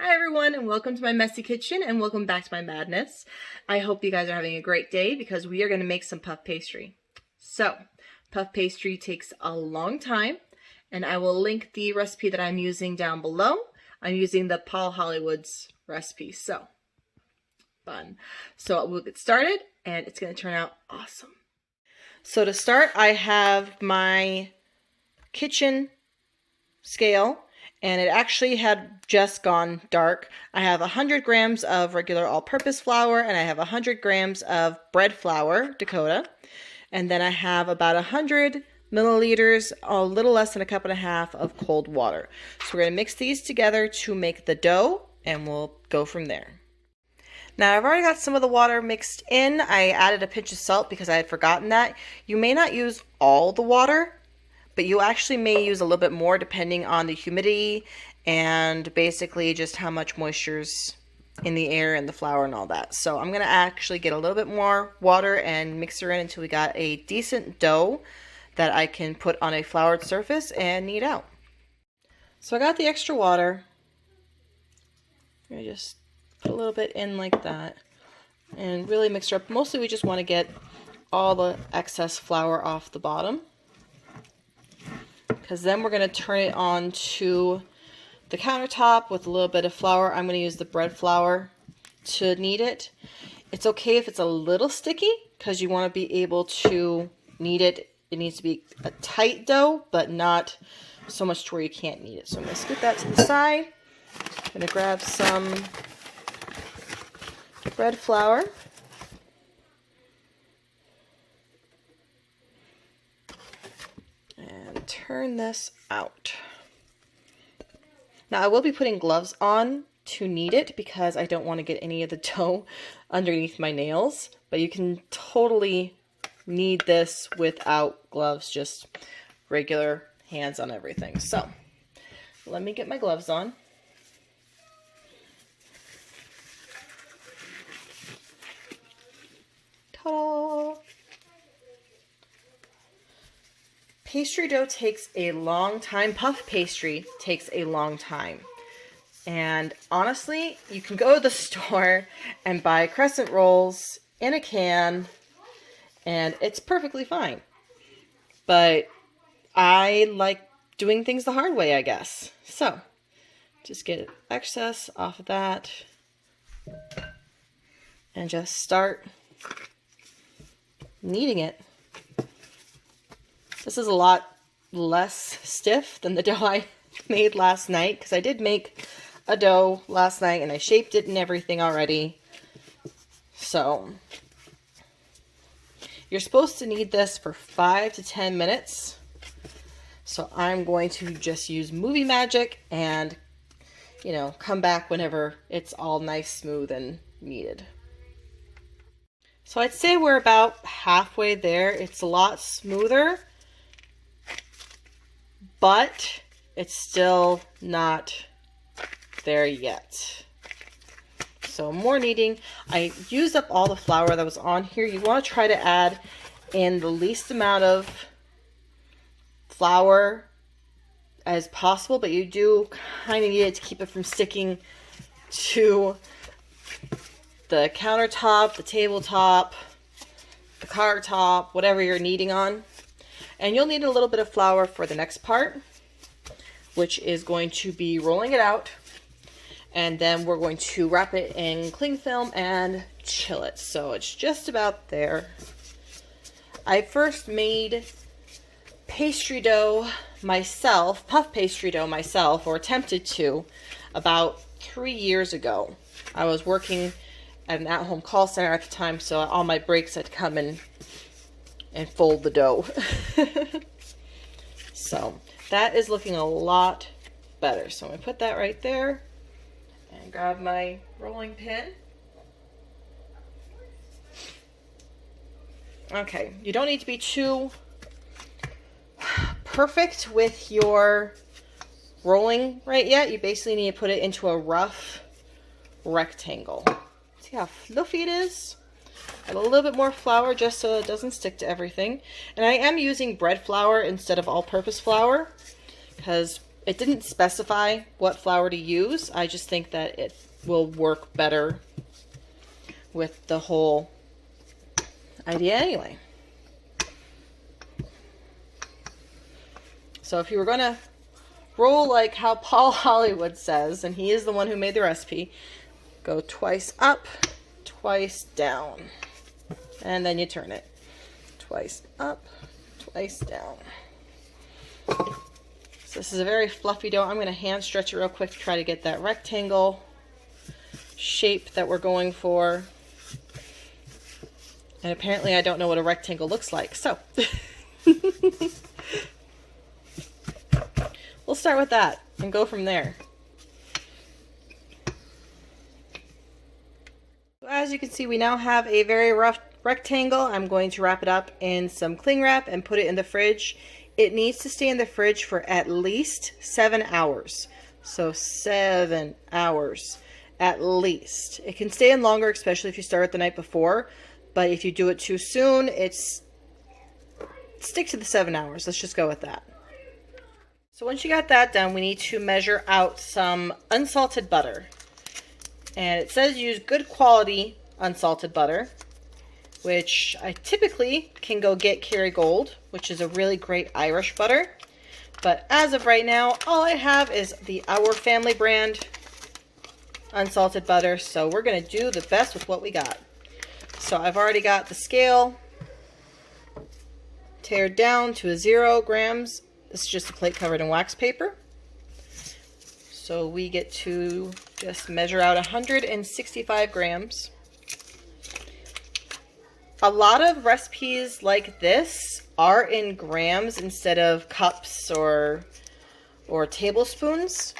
Hi everyone, and welcome to my messy kitchen, and welcome back to my madness. I hope you guys are having a great day because we are going to make some puff pastry. So, puff pastry takes a long time, and I will link the recipe that I'm using down below. I'm using the Paul Hollywood's recipe, so fun. So we'll get started, and it's going to turn out awesome. So to start, I have my kitchen scale, and it actually had just gone dark. I have 100 grams of regular all-purpose flour, and I have 100 grams of bread flour, Dakota, and then I have about 100 milliliters, a little less than a cup and a half of cold water. So we're going to mix these together to make the dough, and we'll go from there. Now I've already got some of the water mixed in. I added a pinch of salt because I had forgotten that. You may not use all the water, but you actually may use a little bit more depending on the humidity and basically just how much moisture's in the air and the flour and all that. So I'm going to actually get a little bit more water and mix her in until we got a decent dough that I can put on a floured surface and knead out. So I got the extra water. I'm going to just put a little bit in like that and really mix her up. Mostly we just want to get all the excess flour off the bottom, because then we're going to turn it on to the countertop with a little bit of flour. I'm going to use the bread flour to knead it. It's okay if it's a little sticky because you want to be able to knead it. It needs to be a tight dough, but not so much to where you can't knead it. So I'm going to scoot that to the side. I'm going to grab some bread flour. And turn this out. Now I will be putting gloves on to knead it because I don't want to get any of the dough underneath my nails, but you can totally knead this without gloves, just regular hands on everything. So let me get my gloves on. Ta-da! Pastry dough takes a long time. Puff pastry takes a long time. And honestly, you can go to the store and buy crescent rolls in a can, and it's perfectly fine. But I like doing things the hard way, I guess. So, just get excess off of that and just start kneading it. This is a lot less stiff than the dough I made last night, because I did make a dough last night and I shaped it and everything already. So you're supposed to knead this for 5 to 10 minutes. So I'm going to just use movie magic and, come back whenever it's all nice, smooth, and kneaded. So I'd say we're about halfway there. It's a lot smoother, but it's still not there yet. So more kneading. I used up all the flour that was on here. You want to try to add in the least amount of flour as possible, but you do kind of need it to keep it from sticking to the countertop, the tabletop, the countertop, whatever you're kneading on. And you'll need a little bit of flour for the next part, which is going to be rolling it out. And then we're going to wrap it in cling film and chill it. So it's just about there. I first made pastry dough myself, puff pastry dough myself, or attempted to, about 3 years ago. I was working at an at-home call center at the time, so on my breaks I'd come in and fold the dough. So that is looking a lot better. So I'm going to put that right there and grab my rolling pin. Okay, you don't need to be too perfect with your rolling right yet. You basically need to put it into a rough rectangle. See how fluffy it is? Add a little bit more flour just so it doesn't stick to everything. And I am using bread flour instead of all-purpose flour because It didn't specify what flour to use. I just think that it will work better with the whole idea anyway. So if you were going to roll like how Paul Hollywood says, and he is the one who made the recipe, go twice up, twice down, and then you turn it. Twice up, twice down. So this is a very fluffy dough. I'm going to hand stretch it real quick to try to get that rectangle shape that we're going for. And apparently I don't know what a rectangle looks like, so we'll start with that and go from there. As you can see, we now have a very rough rectangle. I'm going to wrap it up in some cling wrap and put it in the fridge. It needs to stay in the fridge for at least 7 hours. So 7 hours at least. It can stay in longer, especially if you start it the night before. But if you do it too soon, stick to the 7 hours. Let's just go with that. So once you got that done, we need to measure out some unsalted butter. And it says use good quality unsalted butter, which I typically can go get Kerrygold, which is a really great Irish butter. But as of right now, all I have is the Our Family brand unsalted butter. So we're going to do the best with what we got. So I've already got the scale tared down to 0 grams. This is just a plate covered in wax paper. So we get to just measure out 165 grams. A lot of recipes like this are in grams instead of cups or tablespoons,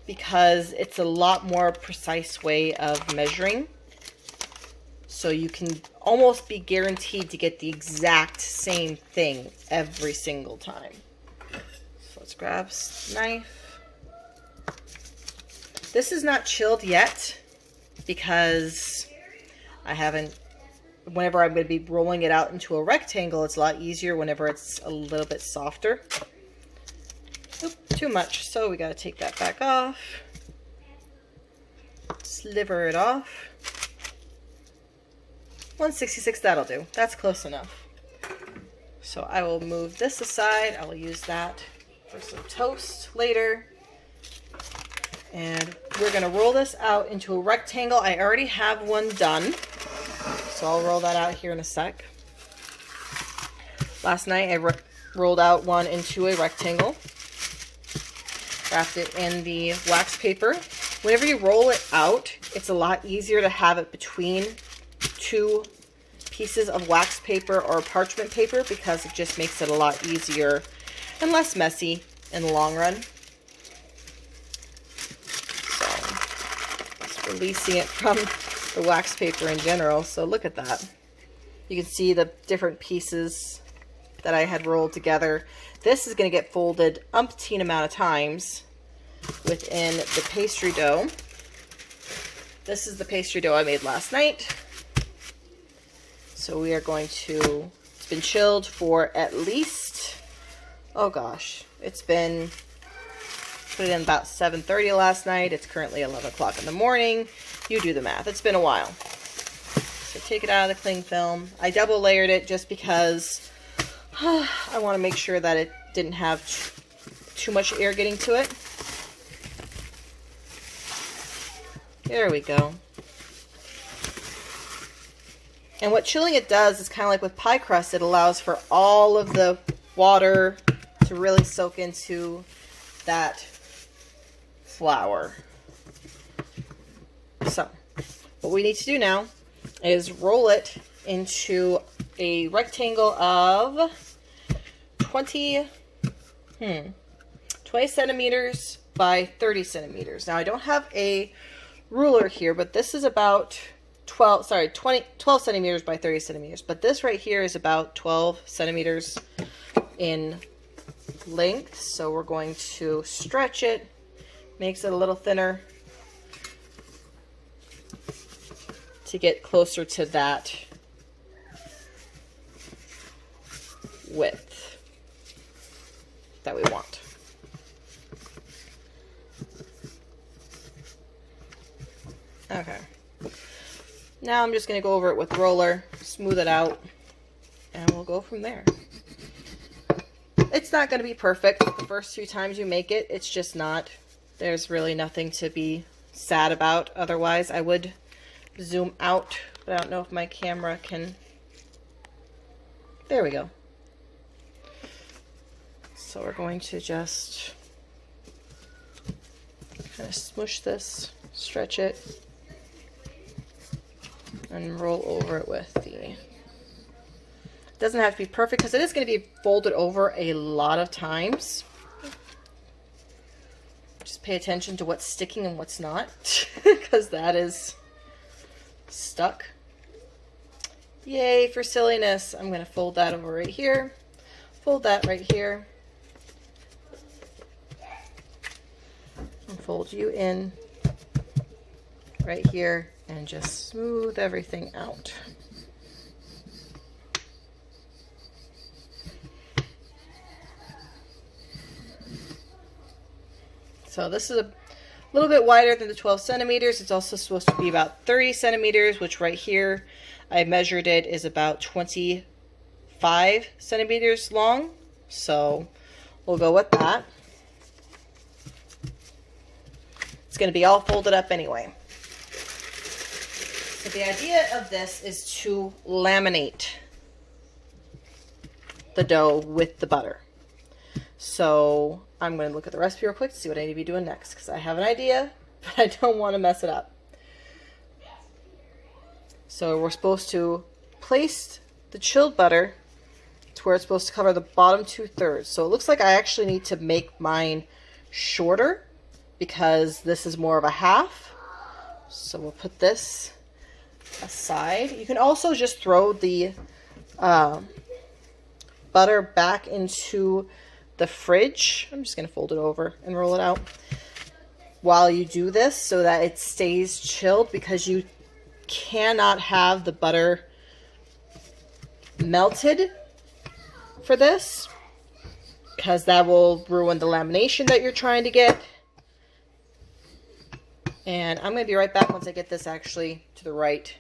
because it's a lot more precise way of measuring. So you can almost be guaranteed to get the exact same thing every single time. So let's grab a knife. This is not chilled yet because I haven't, whenever I'm going to be rolling it out into a rectangle, it's a lot easier whenever it's a little bit softer. Oop, too much. So we got to take that back off. Sliver it off. 166, that'll do. That's close enough. So I will move this aside. I will use that for some toast later. And we're going to roll this out into a rectangle. I already have one done, so I'll roll that out here in a sec. Last night I rolled out one into a rectangle, wrapped it in the wax paper. Whenever you roll it out, it's a lot easier to have it between 2 pieces of wax paper or parchment paper, because it just makes it a lot easier and less messy in the long run. Releasing it from the wax paper in general. So look at that. You can see the different pieces that I had rolled together. This is going to get folded umpteen amount of times within the pastry dough. This is the pastry dough I made last night. So we are going to, it's been chilled for at least, oh gosh, it's been, put it in about 7:30 last night. It's currently 11 o'clock in the morning. You do the math. It's been a while. So take it out of the cling film. I double layered it just because I want to make sure that it didn't have too much air getting to it. There we go. And what chilling it does is kind of like with pie crust, it allows for all of the water to really soak into that flour. So what we need to do now is roll it into a rectangle of 20 centimeters by 30 centimeters. Now I don't have a ruler here, but this is about 12 centimeters by 30 centimeters. But this right here is about 12 centimeters in length. So we're going to stretch it, makes it a little thinner to get closer to that width that we want. Okay. Now I'm just going to go over it with roller, smooth it out, and we'll go from there. It's not going to be perfect the first few times you make it. It's just not. There's really nothing to be sad about. Otherwise, I would zoom out, but I don't know if my camera can. There we go. So we're going to just kind of smush this, stretch it, and roll over it with the... It doesn't have to be perfect because it is going to be folded over a lot of times. Just pay attention to what's sticking and what's not, because that is stuck. Yay for silliness. I'm going to fold that over right here. Fold that right here. And fold you in right here and just smooth everything out. So this is a little bit wider than the 12 centimeters. It's also supposed to be about 30 centimeters, which right here I measured it is about 25 centimeters long. So we'll go with that. It's going to be all folded up anyway. So the idea of this is to laminate the dough with the butter. So I'm going to look at the recipe real quick to see what I need to be doing next, because I have an idea, but I don't want to mess it up. So we're supposed to place the chilled butter to where it's supposed to cover the bottom 2/3. So it looks like I actually need to make mine shorter because this is more of a half. So we'll put this aside. You can also just throw the butter back into the fridge. I'm just going to fold it over and roll it out while you do this so that it stays chilled, because you cannot have the butter melted for this, because that will ruin the lamination that you're trying to get. And I'm going to be right back once I get this actually to the right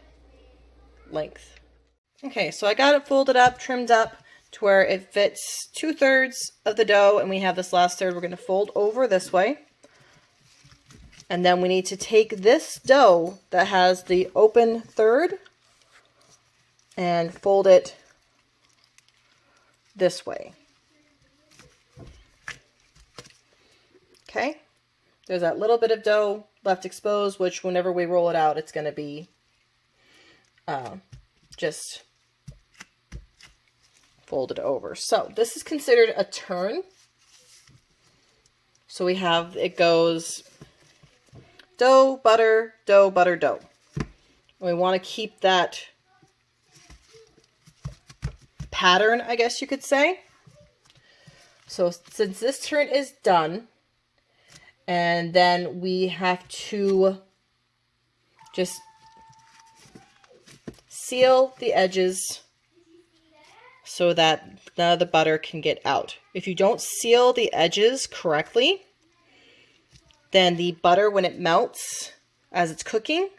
length. Okay, so I got it folded up, trimmed up to where it fits 2/3 of the dough, and we have this last third we're going to fold over this way. And then we need to take this dough that has the open third and fold it this way. Okay, there's that little bit of dough left exposed, which whenever we roll it out, it's going to be just folded over. So this is considered a turn. So we have, it goes dough, butter, dough, butter, dough. We want to keep that pattern, I guess you could say. So since this turn is done, and then we have to just seal the edges so that none of the butter can get out. If you don't seal the edges correctly, then the butter, when it melts as it's cooking,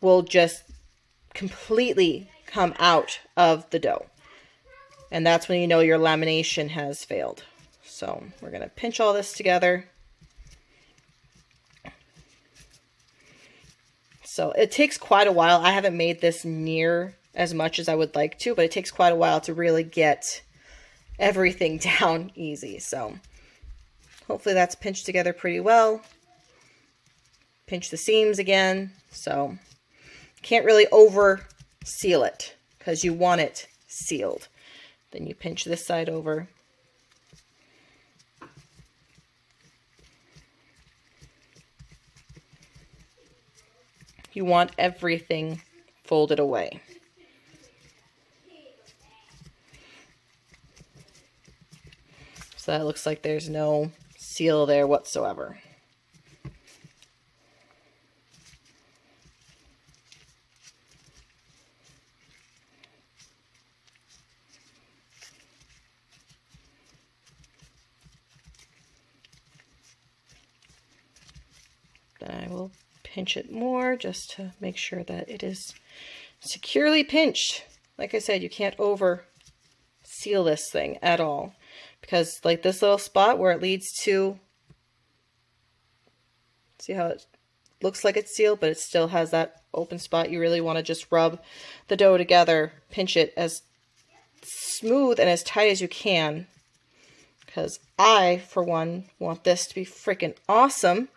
will just completely come out of the dough. And that's when you know your lamination has failed. So we're going to pinch all this together. So it takes quite a while. I haven't made this near as much as I would like to, but it takes quite a while to really get everything down easy. So hopefully that's pinched together pretty well. Pinch the seams again. So can't really over seal it because you want it sealed. Then you pinch this side over. You want everything folded away. So that looks like there's no seal there whatsoever. Then I will pinch it more just to make sure that it is securely pinched. Like I said, you can't over seal this thing at all, because like this little spot where it leads to, see how it looks like it's sealed, but it still has that open spot. You really want to just rub the dough together, pinch it as smooth and as tight as you can, because I, for one, want this to be freaking awesome.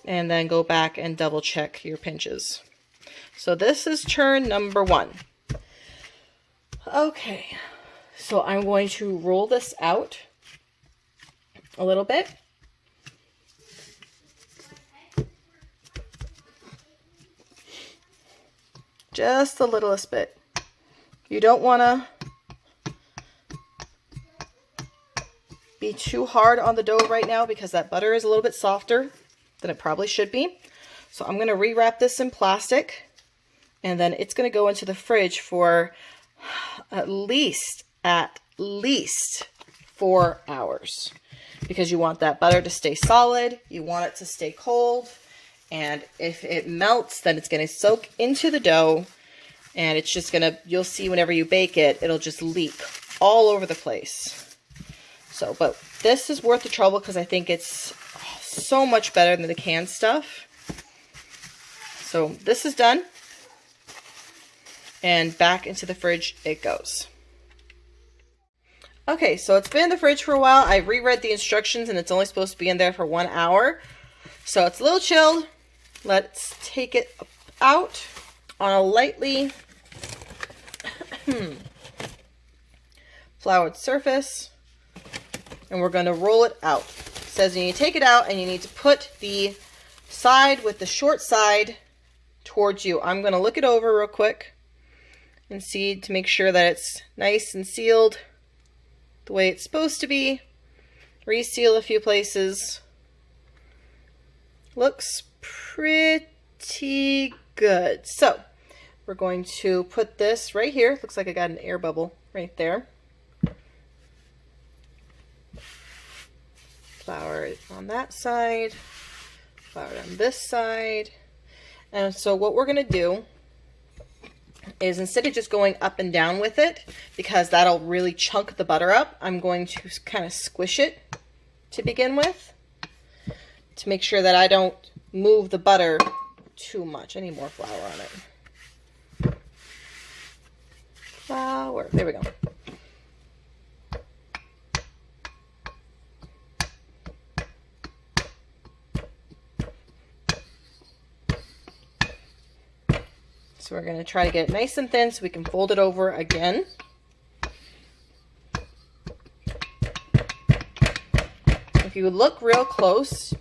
And then go back and double check your pinches. So this is turn number 1. Okay, so I'm going to roll this out a little bit. Just the littlest bit. You don't want to be too hard on the dough right now because that butter is a little bit softer than it probably should be. So I'm going to rewrap this in plastic, and then it's going to go into the fridge for at least 4 hours, because you want that butter to stay solid, you want it to stay cold, and if it melts, then it's going to soak into the dough, and it's just going to, you'll see whenever you bake it, it'll just leak all over the place. So, but this is worth the trouble because I think it's so much better than the canned stuff. So this is done, and back into the fridge it goes. Okay, so it's been in the fridge for a while. I reread the instructions and it's only supposed to be in there for 1 hour. So it's a little chilled. Let's take it out on a lightly floured surface, and we're going to roll it out. It says you need to take it out and you need to put the side with the short side towards you. I'm going to look it over real quick and see to make sure that it's nice and sealed the way it's supposed to be. Reseal a few places. Looks pretty good. So we're going to put this right here. Looks like I got an air bubble right there. Flour it on that side, flour it on this side. And so what we're going to do is, instead of just going up and down with it, because that'll really chunk the butter up, I'm going to kind of squish it to begin with to make sure that I don't move the butter too much. I need more flour on it. Flour, there we go. So we're going to try to get it nice and thin so we can fold it over again. If you look real close,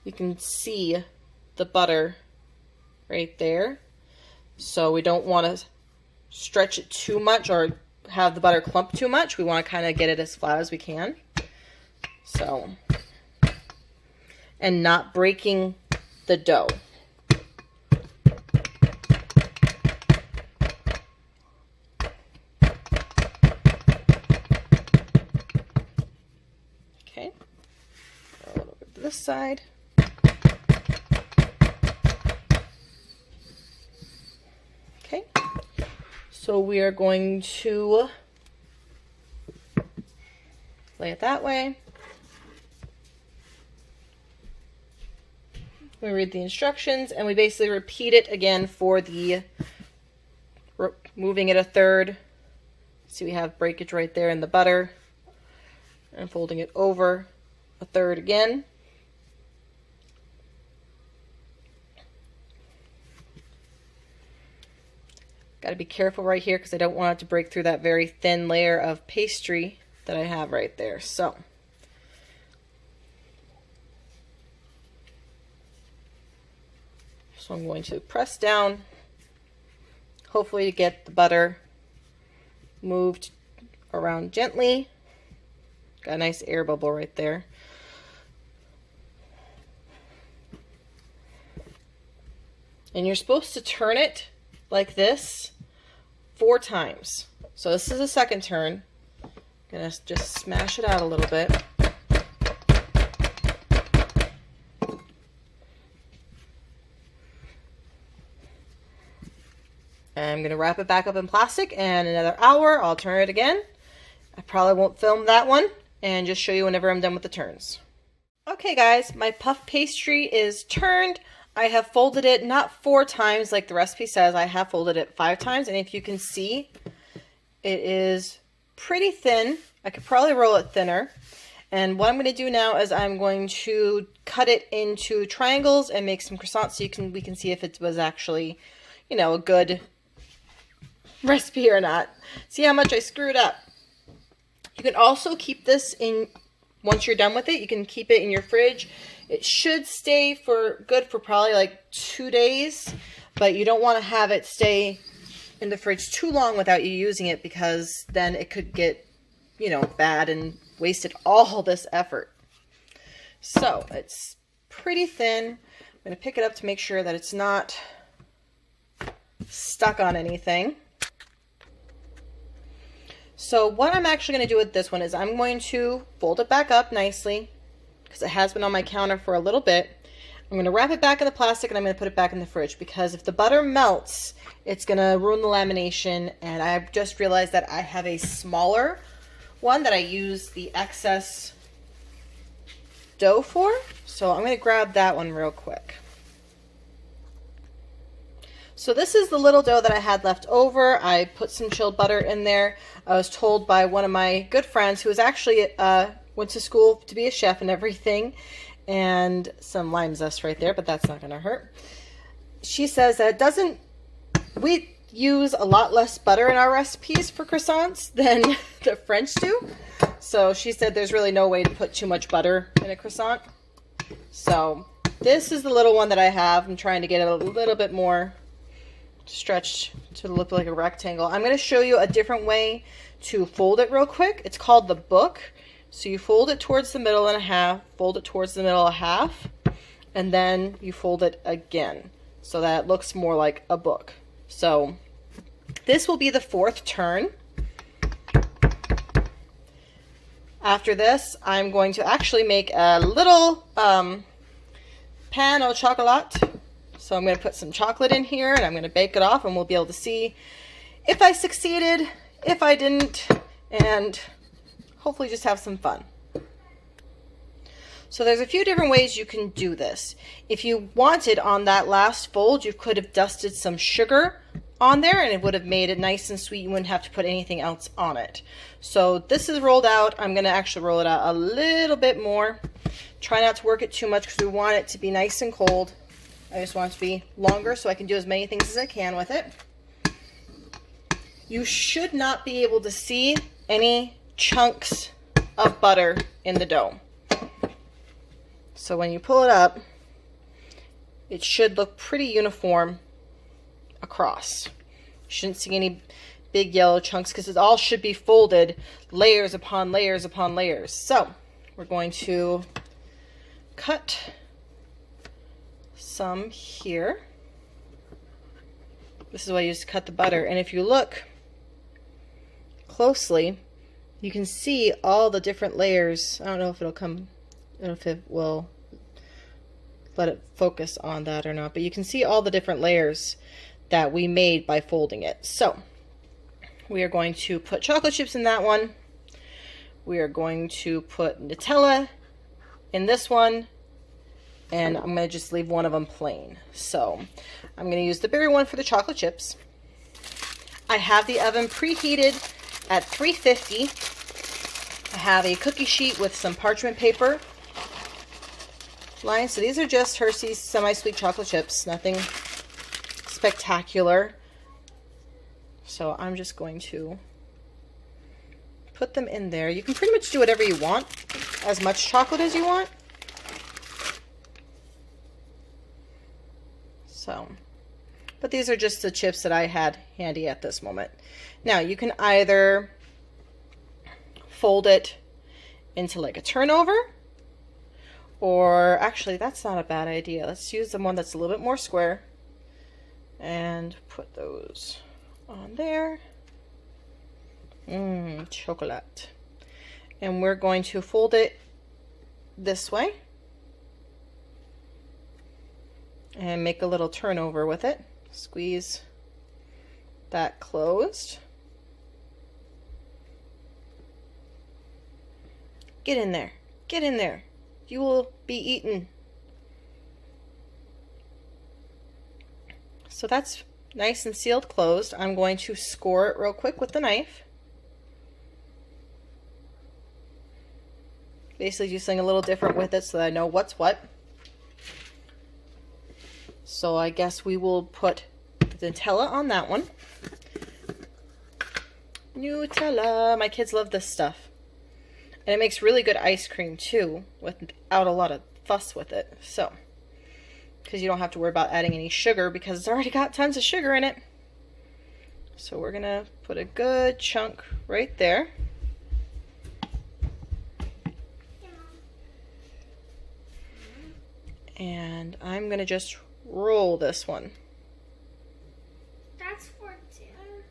you can see the butter right there. So we don't want to stretch it too much or have the butter clump too much. We want to kind of get it as flat as we can. So, and not breaking the dough. Okay, roll it over to this side. Okay, so we are going to lay it that way. We read the instructions and we basically repeat it again for the moving it a third. See, we have breakage right there in the butter, and folding it over a third again. Got to be careful right here because I don't want it to break through that very thin layer of pastry that I have right there. So I'm going to press down, hopefully to get the butter moved around gently. Got a nice air bubble right there. And you're supposed to turn it like this 4 times. So this is the second turn. I'm gonna just smash it out a little bit. I'm going to wrap it back up in plastic, and in another hour I'll turn it again. I probably won't film that one and just show you whenever I'm done with the turns. Okay guys, my puff pastry is turned. I have folded it not 4 times like the recipe says. I have folded it 5 times, and if you can see, it is pretty thin. I could probably roll it thinner. And what I'm going to do now is I'm going to cut it into triangles and make some croissants so we can see if it was actually, you know, a good recipe or not. See how much I screwed up. You can also keep this in, once you're done with it, you can keep it in your fridge. It should stay good for probably like 2 days, but you don't want to have it stay in the fridge too long without you using it, because then it could get, you know, bad and wasted all this effort. So it's pretty thin. I'm going to pick it up to make sure that it's not stuck on anything. So what I'm actually going to do with this one is I'm going to fold it back up nicely, because it has been on my counter for a little bit. I'm going to wrap it back in the plastic, and I'm going to put it back in the fridge, because if the butter melts, it's going to ruin the lamination. And I've just realized that I have a smaller one that I use the excess dough for. So I'm going to grab that one real quick. So this is the little dough that I had left over. I put some chilled butter in there. I was told by one of my good friends who was actually went to school to be a chef and everything, and some lime zest right there, but that's not going to hurt. She says that we use a lot less butter in our recipes for croissants than the French do. So she said there's really no way to put too much butter in a croissant. So this is the little one that I have. I'm trying to get it a little bit more stretched to look like a rectangle. I'm going to show you a different way to fold it real quick. It's called the book. So you fold it towards the middle and a half, fold it towards the middle a half, and then you fold it again so that it looks more like a book. So this will be the 4th turn. After this, I'm going to actually make a little pan au chocolat. So I'm going to put some chocolate in here, and I'm going to bake it off, and we'll be able to see if I succeeded, if I didn't, and hopefully just have some fun. So there's a few different ways you can do this. If you wanted, on that last fold, you could have dusted some sugar on there, and it would have made it nice and sweet. You wouldn't have to put anything else on it. So this is rolled out. I'm going to actually roll it out a little bit more. Try not to work it too much, because we want it to be nice and cold. I just want it to be longer so I can do as many things as I can with it. You should not be able to see any chunks of butter in the dough. So when you pull it up, it should look pretty uniform across. You shouldn't see any big yellow chunks, because it all should be folded layers upon layers upon layers. So we're going to cut some here. This is what I use to cut the butter, and if you look closely, you can see all the different layers. I don't know if it'll come, I don't know if it will let it focus on that or not, but you can see all the different layers that we made by folding it. So we are going to put chocolate chips in that one. We are going to put Nutella in this one, and I'm going to just leave one of them plain. So I'm going to use the berry one for the chocolate chips. I have the oven preheated at 350. I have a cookie sheet with some parchment paper lined. So these are just Hershey's semi-sweet chocolate chips, nothing spectacular. So I'm just going to put them in there. You can pretty much do whatever you want, as much chocolate as you want. So, but these are just the chips that I had handy at this moment. Now you can either fold it into like a turnover, or actually that's not a bad idea. Let's use the one that's a little bit more square and put those on there. Chocolate. And we're going to fold it this way and make a little turnover with it. Squeeze that closed. Get in there. Get in there. You will be eaten. So that's nice and sealed closed. I'm going to score it real quick with the knife. Basically do something a little different with it so that I know what's what. So I guess we will put the Nutella on that one. Nutella. My kids love this stuff. And it makes really good ice cream too, without a lot of fuss with it. So, because you don't have to worry about adding any sugar because it's already got tons of sugar in it. So we're gonna put a good chunk right there. And I'm gonna just roll this one. That's for dinner?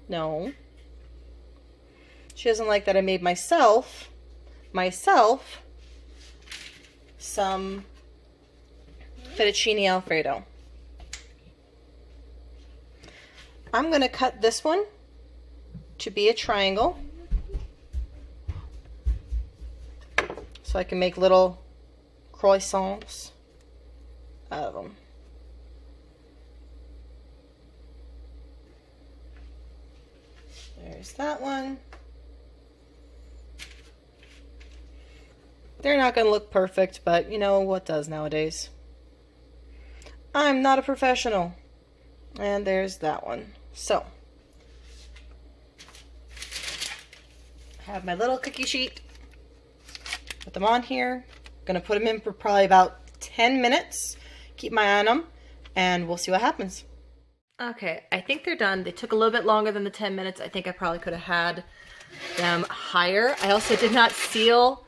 No. She doesn't like that I made myself some fettuccine alfredo. I'm going to cut this one to be a triangle so I can make little croissants out of them. There's that one. They're not going to look perfect, but you know what does nowadays. I'm not a professional. And there's that one. So, I have my little cookie sheet. Put them on here. Going to put them in for probably about 10 minutes. Keep my eye on them, and we'll see what happens. Okay, I think they're done. They took a little bit longer than the 10 minutes. I think I probably could have had them higher. I also did not seal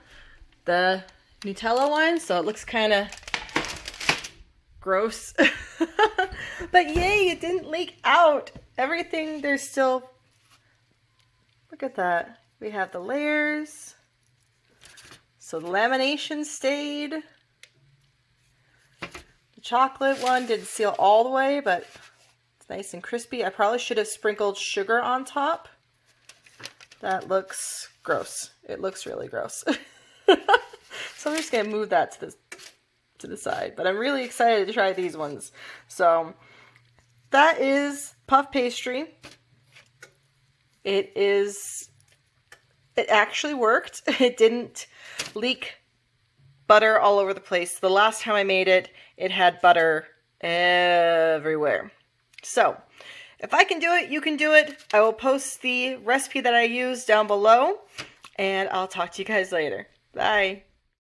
the Nutella one, so it looks kind of gross. But yay, it didn't leak out. Everything, there's still, look at that. We have the layers. So the lamination stayed. The chocolate one didn't seal all the way, but it's nice and crispy. I probably should have sprinkled sugar on top. That looks gross. It looks really gross. So I'm just going to move that to the side. But I'm really excited to try these ones. So that is puff pastry. It actually worked. It didn't leak butter all over the place. The last time I made it, it had butter everywhere. So if I can do it, you can do it. I will post the recipe that I used down below, and I'll talk to you guys later. Bye.